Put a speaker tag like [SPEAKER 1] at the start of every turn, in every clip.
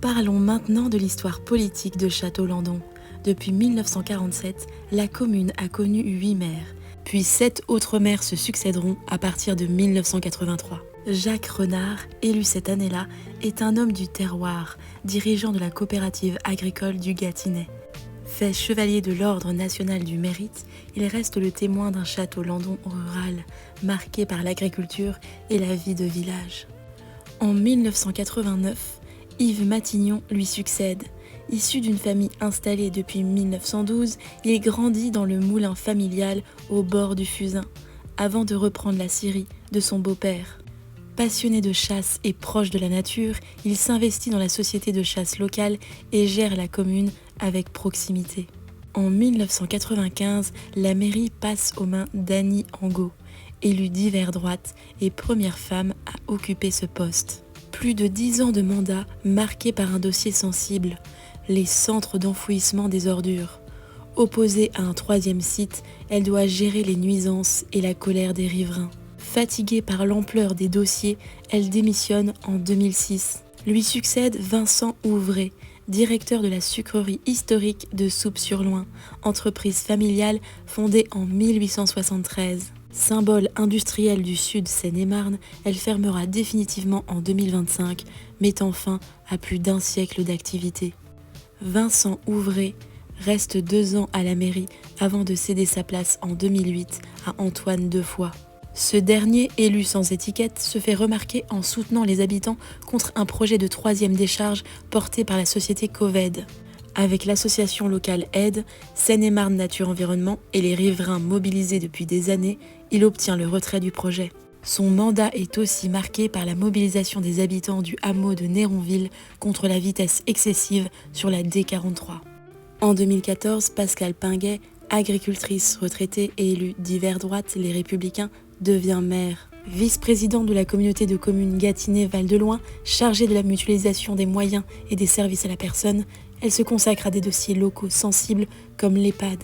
[SPEAKER 1] Parlons maintenant de l'histoire politique de Château-Landon. Depuis 1947, la commune a connu 8 maires, puis 7 autres maires se succéderont à partir de 1983. Jacques Renard, élu cette année-là, est un homme du terroir, dirigeant de la coopérative agricole du Gâtinais. Fait chevalier de l'Ordre national du mérite, il reste le témoin d'un Château-Landon rural, marqué par l'agriculture et la vie de village. En 1989, Yves Matignon lui succède. Issu d'une famille installée depuis 1912, il grandit dans le moulin familial au bord du Fusain, avant de reprendre la scierie de son beau-père. Passionné de chasse et proche de la nature, il s'investit dans la société de chasse locale et gère la commune avec proximité. En 1995, la mairie passe aux mains d'Annie Angot, élue d'hiver droite et première femme à occuper ce poste. Plus de 10 ans de mandat marqués par un dossier sensible, les centres d'enfouissement des ordures. Opposée à un 3e site, elle doit gérer les nuisances et la colère des riverains. Fatiguée par l'ampleur des dossiers, elle démissionne en 2006. Lui succède Vincent Ouvray, directeur de la sucrerie historique de Soupe-sur-Loing, entreprise familiale fondée en 1873. Symbole industriel du Sud Seine-et-Marne, elle fermera définitivement en 2025, mettant fin à plus d'1 siècle d'activité. Vincent Ouvray reste 2 ans à la mairie avant de céder sa place en 2008 à Antoine Defoy. Ce dernier, élu sans étiquette, se fait remarquer en soutenant les habitants contre un projet de 3e décharge porté par la société Coved. Avec l'association locale Aide, Seine-et-Marne Nature Environnement et les riverains mobilisés depuis des années, il obtient le retrait du projet. Son mandat est aussi marqué par la mobilisation des habitants du hameau de Néronville contre la vitesse excessive sur la D43. En 2014, Pascale Pinguet, agricultrice retraitée et élue d'hiver droite, les Républicains, devient maire. Vice-président de la communauté de communes Gâtinais-Val-de-Loing, chargée de la mutualisation des moyens et des services à la personne, elle se consacre à des dossiers locaux sensibles comme l'EHPAD.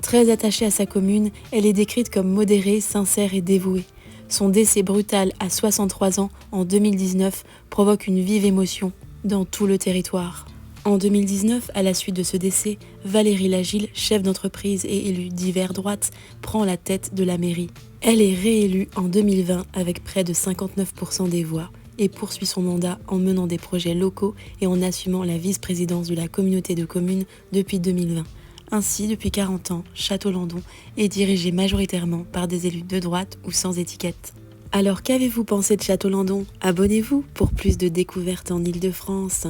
[SPEAKER 1] Très attachée à sa commune, elle est décrite comme modérée, sincère et dévouée. Son décès brutal à 63 ans en 2019 provoque une vive émotion dans tout le territoire. En 2019, à la suite de ce décès, Valérie Lagile, chef d'entreprise et élue d'hiver droite, prend la tête de la mairie. Elle est réélue en 2020 avec près de 59% des voix et poursuit son mandat en menant des projets locaux et en assumant la vice-présidence de la communauté de communes depuis 2020. Ainsi, depuis 40 ans, Château-Landon est dirigé majoritairement par des élus de droite ou sans étiquette. Alors qu'avez-vous pensé de Château-Landon ? Abonnez-vous pour plus de découvertes en Île-de-France.